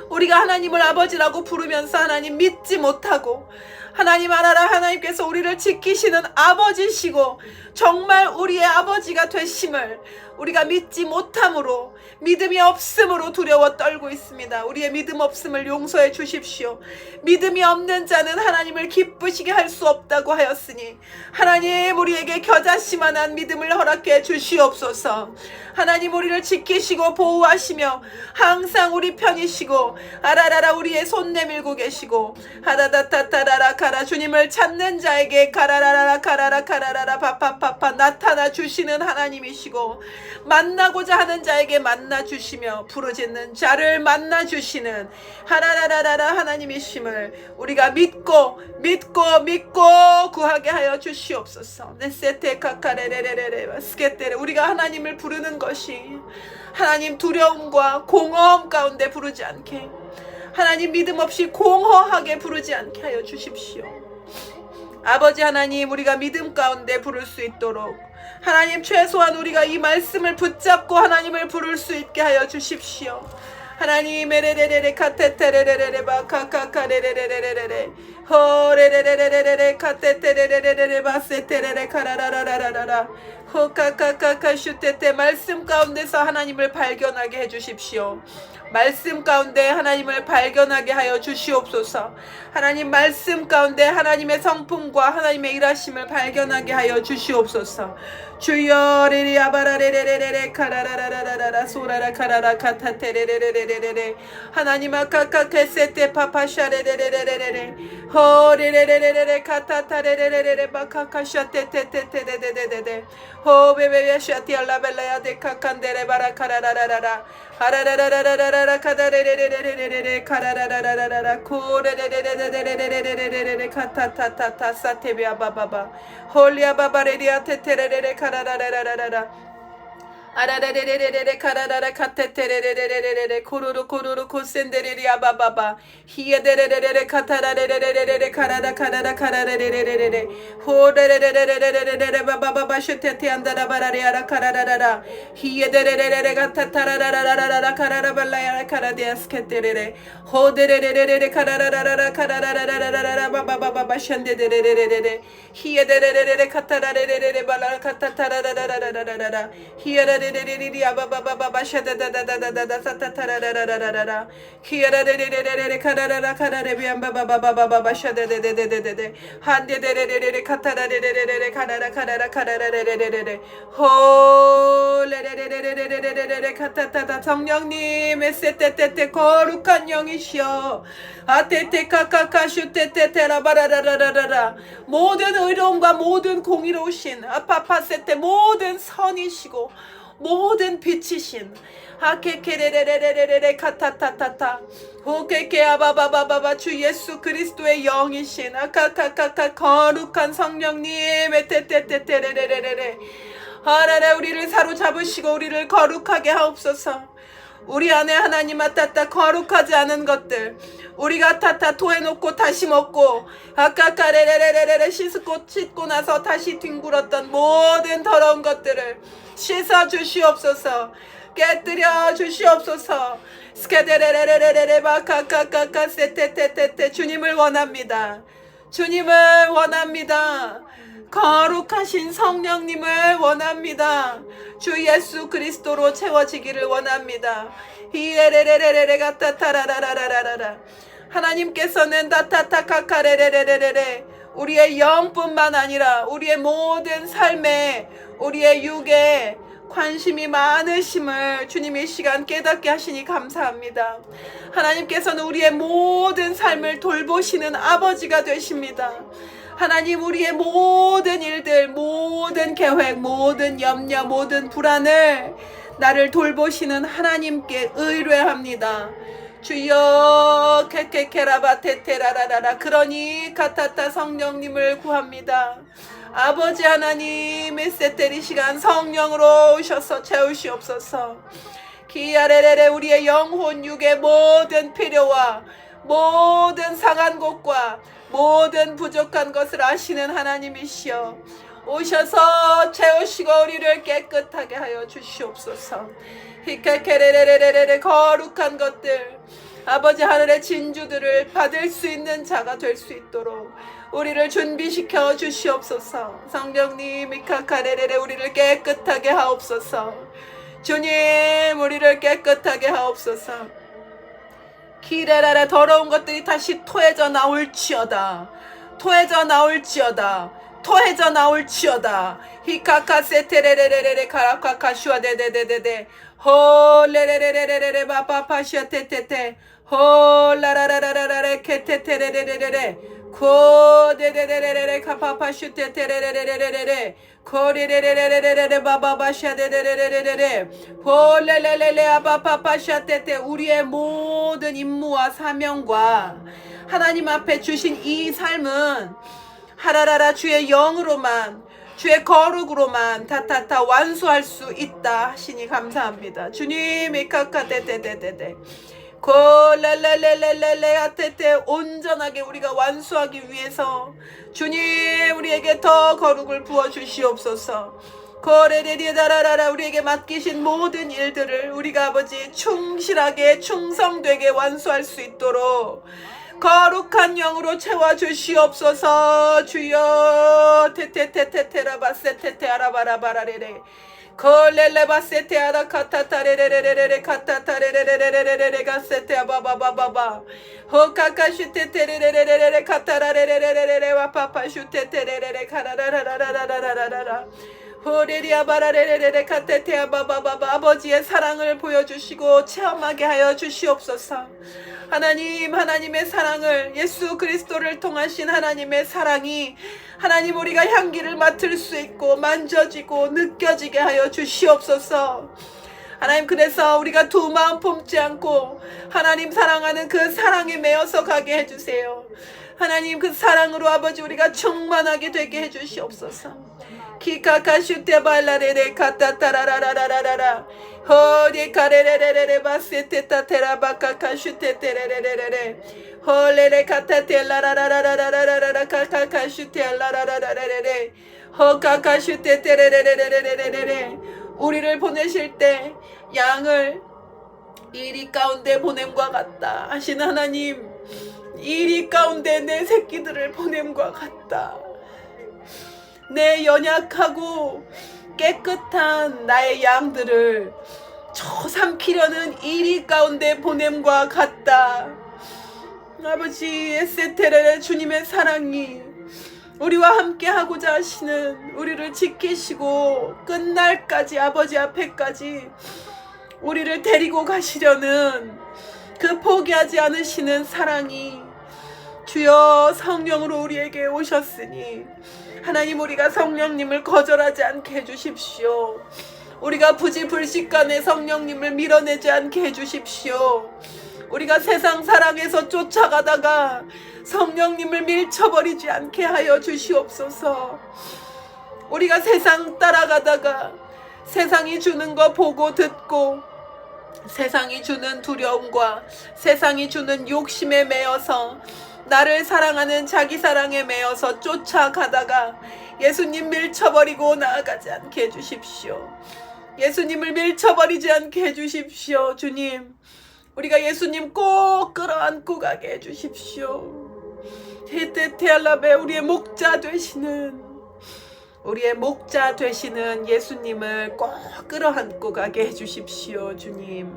우리가 하나님을 아버지라고 부르면서 하나님 믿지 못하고, 하나님 알아라, 하나님께서 우리를 지키시는 아버지시고 정말 우리의 아버지가 되심을 우리가 믿지 못함으로, 믿음이 없음으로 두려워 떨고 있습니다. 우리의 믿음 없음을 용서해 주십시오. 믿음이 없는 자는 하나님을 기쁘시게 할 수 없다고 하였으니 하나님, 우리에게 겨자씨만한 믿음을 허락해 주시옵소서. 하나님, 우리를 지키시고 보호하시며 항상 우리 편이시고 아라라라 우리의 손 내밀고 계시고 하다다타타라라 카라, 주님을 찾는 자에게 가라라라 가라라 가라라라 파파파파 나타나 주시는 하나님이시고, 만나고자 하는 자에게 만나 주시며 부르짖는 자를 만나 주시는 하라라라라 하나님이심을 우리가 믿고 구하게 하여 주시옵소서. 네세테 카카레레레레 스케테레, 우리가 하나님을 부르는 것이 하나님 두려움과 공허함 가운데 부르지 않게, 하나님 믿음 없이 공허하게 부르지 않게 하여 주십시오. 아버지 하나님, 우리가 믿음 가운데 부를 수 있도록 하나님, 최소한 우리가 이 말씀을 붙잡고 하나님을 부를 수 있게 하여 주십시오. 하나님, 에레레레레 카테테레레레레 바카카카레레레레레레 호레레레레레레 카테테레레레레레 바세테레레 카라라라라라라 호카카카카 슈테테, 말씀 가운데서 하나님을 발견하게 해 주십시오. 말씀 가운데 하나님을 발견하게 하여 주시옵소서. 하나님, 말씀 가운데 하나님의 성품과 하나님의 일하심을 발견하게 하여 주시옵소서. 주여 레리아바라레레레레 카라라라라라라 소라라 카라라 카타테레레레레레레 하나님 아카카케세테 파파샤레레레레레레 호레레레레레레 카타타레레레레레 바카카샤테테테테데데데데 호베베베샤티알라벨라야데 카칸데레 바라카라라라라 하라라라라라라 카다레레레레레레레 카라라라라라라 코레레레레레레레레레레레 카타타타타 사테비아바바바 홀리아바바레리아 테테레레레 카라라라라라라 아라라레레레레레 카라라라 카테테레레레레레레 코루루 코루루 코센데레리아 바바바 히에데레레레레 카타라레레레레레 카라라 카라라 카라레레레레레 호레레레레레레레레 바바바바 슈테티안다라바라리아라 카라라라라 히에데레레레레 카타타라라라라라 카라라발라야라 카라디아스케테레레 호데레레레레레 카라라라라 카라라라라라라 바바바바 샨데데레레레레 히에데레레레레 카타라레레레레 발라 카타타라라라라라라라 히에레레레레레 아바바바바 샤다다다다다다 사타타라라라라라라 히에레레레레레 카라라라 카라레비안바바바바바바 샤데데데데데데 한데데레레레 카타라레레레레 카라라 카라라 카라라레레레레 호레레레레레레레레레 카타타타 성령님 에세테테테 거룩한 영이시여 아테테카카카슈테테테라바라라라라라 모든 의로움과 모든 공의로우신 아파파세테 모든 선이시고 모든 빛이신 하케케레레레레레레 카타타타타 호케케 아바바바바바 주 예수 그리스도의 영이신 아카카카카 거룩한 성령님 에테테테테레레레레 하나님 우리를 사로잡으시고 우리를 거룩하게 하옵소서. 우리 안에 하나님 아따따 거룩하지 않은 것들 우리가 타타 토해놓고 다시 먹고 아까까레레레레레 씻고 나서 다시 뒹굴었던 모든 더러운 것들을 씻어 주시옵소서. 깨뜨려 주시옵소서. 스케데레레레레레 바카카카카 세테테테테 주님을 원합니다. 주님을 원합니다. 거룩하신 성령님을 원합니다. 주 예수 그리스도로 채워지기를 원합니다. 히레레레레레레 가타타라라라라라라 하나님께서는 다타타카카레레레레레 우리의 영뿐만 아니라 우리의 모든 삶에 우리의 육에 관심이 많으심을 주님이 이 시간 깨닫게 하시니 감사합니다. 하나님께서는 우리의 모든 삶을 돌보시는 아버지가 되십니다. 하나님 우리의 모든 일들, 모든 계획, 모든 염려, 모든 불안을 나를 돌보시는 하나님께 의뢰합니다. 주여 케케케라바테테라라라 그러니 카타타 성령님을 구합니다. 아버지 하나님 에세테리 시간 성령으로 오셔서 채우시옵소서. 기아레레레 우리의 영혼 육의 모든 필요와 모든 상한 곳과 모든 부족한 것을 아시는 하나님이시여 오셔서 채우시고 우리를 깨끗하게 하여 주시옵소서. 히카케레레레레레 거룩한 것들 아버지 하늘의 진주들을 받을 수 있는 자가 될 수 있도록 우리를 준비시켜 주시옵소서. 성령님 히카카레레레 우리를 깨끗하게 하옵소서. 주님 우리를 깨끗하게 하옵소서. 기레라라 더러운 것들이 다시 토해져 나올지어다. 토해져 나올지어다. 토해져 나올지어다. 히카카세테레레레레 카라카카슈아 데데데데데 홀레레레레레레 바파파시아 테테테 홀라라라라라레 케테테레레레레레 코데데데레레레 카파파슈 테테레레레레레레 코리레레레레레레 바바바샤 데데레레레레레 홀레레레레 아바파파샤 테테 우리의 모든 임무와 사명과 하나님 앞에 주신 이 삶은 하라라라 주의 영으로만 주의 거룩으로만 타타타 완수할 수 있다 하시니 감사합니다. 주님 이카카데데데데데 콜랄랄랄랄랄레 아테테 온전하게 우리가 완수하기 위해서 주님 우리에게 더 거룩을 부어주시옵소서. 거레레리다라라라 우리에게 맡기신 모든 일들을 우리가 아버지 충실하게 충성되게 완수할 수 있도록 거룩한 영으로 채워주시옵소서. 주여 테테테테테라바세테테 아라바라바라레레 콜렐레바세테 아라카타타레레레레레 카타타레레레레레레레 가세테 아바바바바바 호카카슈테테레레레레레 카타라레레레레레 와파파슈테테레레레 카라라라라라라라라라 호레리아바라레레레 카테테아바바바바 아버지의 사랑을 보여주시고 체험하게 하여 주시옵소서. 하나님 하나님의 사랑을 예수 그리스도를 통하신 하나님의 사랑이 하나님 우리가 향기를 맡을 수 있고 만져지고 느껴지게 하여 주시옵소서. 하나님 그래서 우리가 두 마음 품지 않고 하나님 사랑하는 그 사랑에 매여서 가게 해주세요. 하나님 그 사랑으로 아버지 우리가 충만하게 되게 해주시옵소서. 키카카슈테발라레레 카타타라라라라라라 호리카레레레레 바세테타테라바카카슈테테레레레레 홀레레 카타텔라라라라라라라라 카카카슈테라라라라레레 호카카슈테테레레레레레레레 우리를 보내실 때 양을 이리 가운데 보냄과 같다 하신 하나님 이리 가운데 내 새끼들을 보냄과 같다. 내 연약하고 깨끗한 나의 양들을 처삼키려는 이리 가운데 보냄과 같다. 아버지 에세테레 주님의 사랑이 우리와 함께 하고자 하시는 우리를 지키시고 끝날까지 아버지 앞에까지 우리를 데리고 가시려는 그 포기하지 않으시는 사랑이 주여 성령으로 우리에게 오셨으니 하나님 우리가 성령님을 거절하지 않게 해주십시오. 우리가 부지불식간에 성령님을 밀어내지 않게 해주십시오. 우리가 세상 사랑에서 쫓아가다가 성령님을 밀쳐버리지 않게 하여 주시옵소서. 우리가 세상 따라가다가 세상이 주는 거 보고 듣고 세상이 주는 두려움과 세상이 주는 욕심에 매여서 나를 사랑하는 자기 사랑에 매여서 쫓아가다가 예수님 밀쳐버리고 나아가지 않게 해주십시오. 예수님을 밀쳐버리지 않게 해주십시오. 주님, 우리가 예수님 꼭 끌어안고 가게 해주십시오. 헤테테알라베 우리의 목자 되시는 예수님을 꼭 끌어안고 가게 해주십시오. 주님,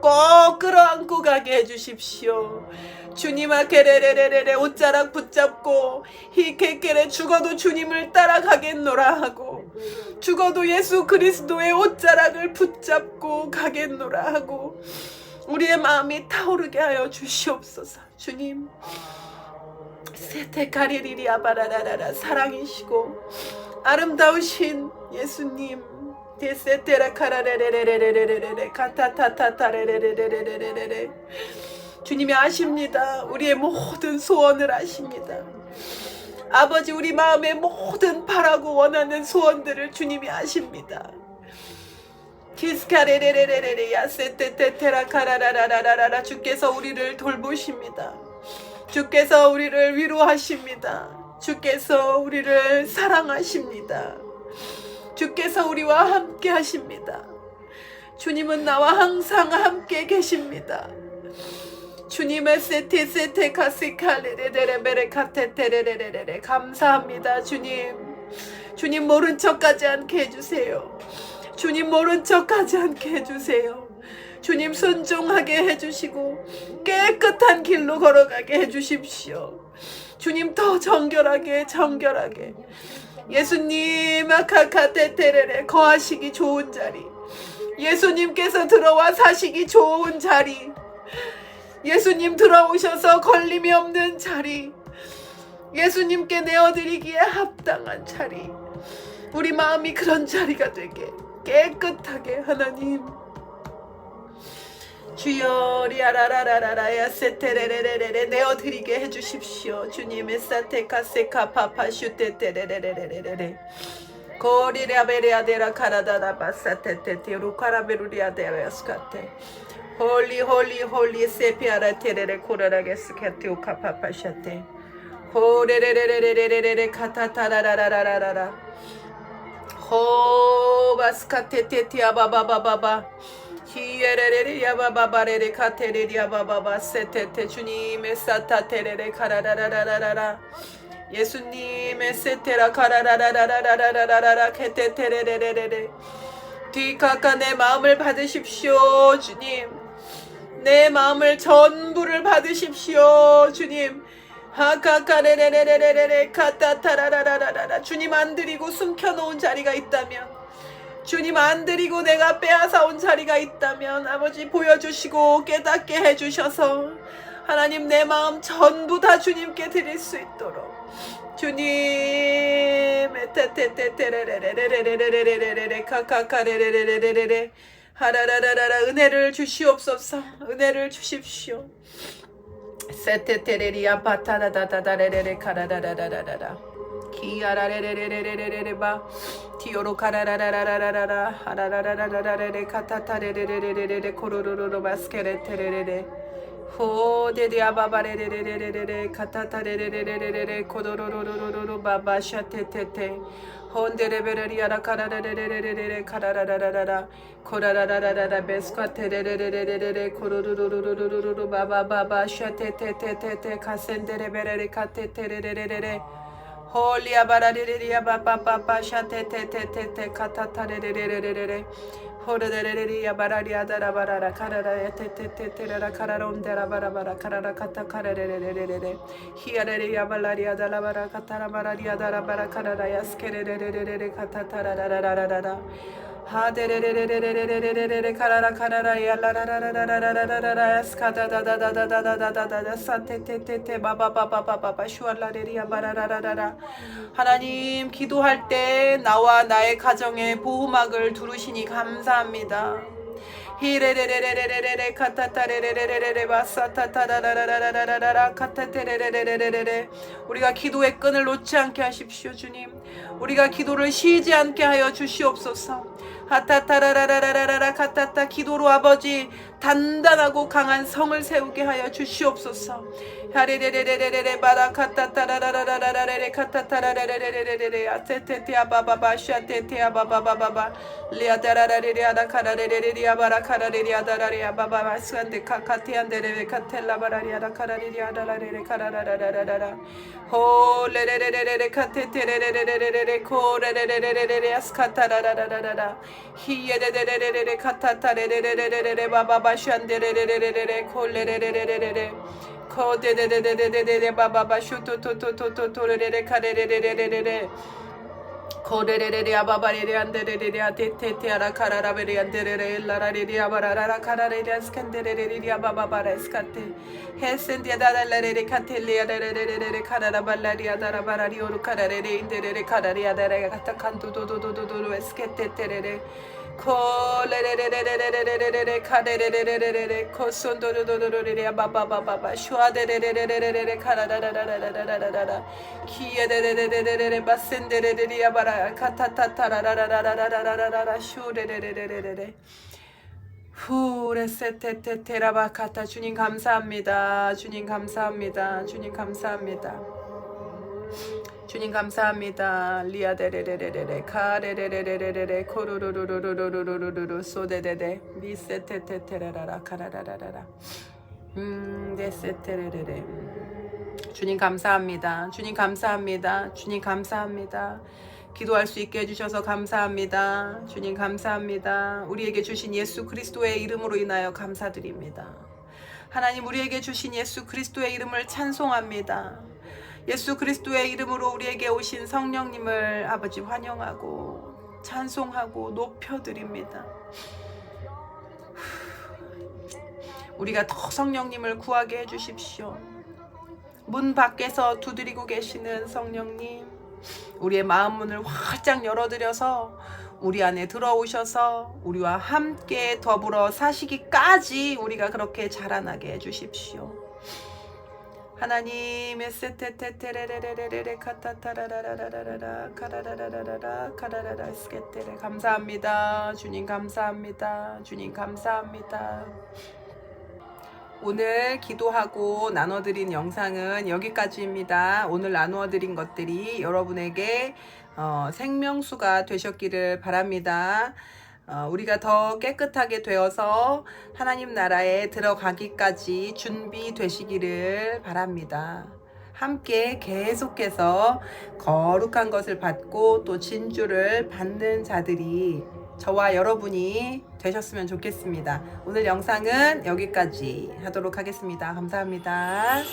꼭 끌어안고 가게 해주십시오. 주님 아케레레레레레 옷자락 붙잡고 히케케레 죽어도 주님을 따라가겠노라 하고 죽어도 예수 그리스도의 옷자락을 붙잡고 가겠노라 하고 우리의 마음이 타오르게 하여 주시옵소서. 주님, 세테카리리리아바라라라 사랑이시고 아름다우신 예수님, 데세테라카라레레레레레레레레 카타타타타레레레레레레레 주님이 아십니다. 우리의 모든 소원을 아십니다. 아버지, 우리 마음의 모든 바라고 원하는 소원들을 주님이 아십니다. 키스카레레레레레 야세테테테라카라라라라라 주께서 우리를 돌보십니다. 주께서 우리를 위로하십니다. 주께서 우리를 사랑하십니다. 주께서 우리와 함께 하십니다. 주님은 나와 항상 함께 계십니다. 주님의 세테세테 카시칼레레레레베레 카테테레레레레 감사합니다. 주님 모른 척하지 않게 해주세요. 주님 모른 척하지 않게 해주세요. 주님 순종하게 해주시고 깨끗한 길로 걸어가게 해주십시오. 주님 더 정결하게 예수님 아카카테테레레 거하시기 좋은 자리, 예수님께서 들어와 사시기 좋은 자리, 예수님 들어오셔서 걸림이 없는 자리, 예수님께 내어드리기에 합당한 자리, 우리 마음이 그런 자리가 되게 깨끗하게 하나님 주여 리아라라라라야 세테레레레레 내어드리게 해주십시오. 주님의 사테카세카 파파슈테테레레레레레 고리라베리아데라 카라다라바사테테테 루카라베루리아데라스카테 홀리 세피아라테레레 코라라게스카테오 카파파샤테 호레레레레레레레레 카타타라라라라라라 호바스카테테티아바바바바바 히에레레리아바바바레레 카테레리아바바바 세테테 주님의 사타테레레 카라라라라라라 예수님의 세테라 카라라라라라라라라 케테테레레레레레 뒤카카 내 마음을 받으십시오. 주님, 내 마음을 전부를 받으십시오. 주님, 하카카레레레레레레 카타타라라라라라 주님 안 드리고 숨겨놓은 자리가 있다면, 주님 안 드리고 내가 빼앗아온 자리가 있다면 아버지 보여주시고 깨닫게 해주셔서 하나님 내 마음 전부 다 주님께 드릴 수 있도록 주님 테테테테레레레레레레레레레레 카카카레레레레레레 하라라라라 은혜를 주시옵소서. 은혜를 주십시오. 세테테레리아 바타라다다다레레레 카라라라라라라 키아라레레레레레레레바 티오로 카라라라라라라라 하라라라라라레레 카타타레레레레레레 코로로로로 바스케레테레레레 호데디아바바레레레레레레 카타타레레레레레레 코도로로로로로 바바샤테테테 혼데레베레리아라 카라레레레레레레 카라라라라라 코라라라라라 베스카테레레레레레레 코로로로로로로로 바바바바샤테테테테 카센데레베레레 카테테레레레레레 홀리아바라레레리아 바바바바샤테테테테 카타타레레레레레레 호르데레리아 바라리아다라바라라 카라라 테테테테라라 카라론데라바라바라 카라라 카타카레레레레레레 히아레리아 발라리아다라바라 카타라바라리아다라바라 카라라 야스케레레레레레 카타타라라라라라라 하데레레레레레레레레레레 카라라 카라라 야라라라라라라라라라 스카다다다다다다다다다다 사테테테테 바바바바바바바 슈알라레리아 바라라라라라. 하나님, 기도할 때 나와 나의 가정의 보호막을 두르시니 감사합니다. 히레레레레레레레레 카타타레레레레레레 바사타타라라라라라라라 카타테레레레레레레. 우리가 기도의 끈을 놓지 않게 하십시오. 주님, 우리가 기도를 쉬지 않게 하여 주시옵소서. 하타타라라라라라라 카타타. 기도로 아버지 단단하고 강한 성을 세우게 하여 주시옵소서. 하레레레레레레 바라 카타타라라라라라레 카타타라레레레레레 아테테테아 바바바 샤테테아 바바바바바 리아다라레리아다 카라레레리아 바라 카라레리아다라리아 바바바 스안데 카카티안데레 카텔라 바라리아다 카라레리아다라레레 카라라라라라라 호레레레레레 카테테레레레레레레 코레레레레레레 아스카타라라라라라 히에레레레레레 카타타레레레레레레 바바바 샤안데레레레레레 콜레레레레레레 코데데데데데데데 바바바 슈토토토토토레레레 카레레레레레레 코레레레레 아바바레레 안데레레레 아테테테 아라 카라라베레 안데레레 라라레레 아바라라라 카라레레 스칸데레레레 아바바바라 스카테 헤센디아다랄레레 카텔레아레레레레 카라라발라리아 다라바라리오르 카라레레 인데레레 카라리아다레 카타칸도도도도도도 에스케테테레레 코레레레레레레레레레레 카레레레레레레 코손도도도도레레 바바바바바 슈아데레레레레레레 카라라라라라라라라 키에레레레레레레 바센데레레리아 바라 카타타타라라라라라라라라 슈레레레레레레 후레세테테테라바카타. 주님 감사합니다. 주님 감사합니다. 주님 감사합니다. 주님 감사합니다. 리아데레레레레레 카레레레레레레 코루루루루루루루루루 소데데데 미세테테테라라 카라라라라 데세테레레레. 주님 감사합니다. 주님 감사합니다. 주님 감사합니다. 기도할 수 있게 해주셔서 감사합니다. 주님 감사합니다. 우리에게 주신 예수 그리스도의 이름으로 인하여 감사드립니다. 하나님, 우리에게 주신 예수 그리스도의 이름을 찬송합니다. 예수 그리스도의 이름으로 우리에게 오신 성령님을 아버지 환영하고 찬송하고 높여드립니다. 우리가 더 성령님을 구하게 해주십시오. 문 밖에서 두드리고 계시는 성령님, 우리의 마음 문을 활짝 열어드려서 우리 안에 들어오셔서 우리와 함께 더불어 사시기까지 우리가 그렇게 자라나게 해주십시오. 하나님, 에세테테테레레레레레 카타타라라라라라라 카라라라라라 카라라라 스케테레. 감사합니다. 주님 감사합니다. 주님 감사합니다. 오늘 기도하고 나눠드린 영상은 여기까지입니다. 오늘 나누어드린 것들이 여러분에게 생명수가 되셨기를 바랍니다. 우리가 더 깨끗하게 되어서 하나님 나라에 들어가기까지 준비되시기를 바랍니다. 함께 계속해서 거룩한 것을 받고 또 진주를 받는 자들이 저와 여러분이 되셨으면 좋겠습니다. 오늘 영상은 여기까지 하도록 하겠습니다. 감사합니다.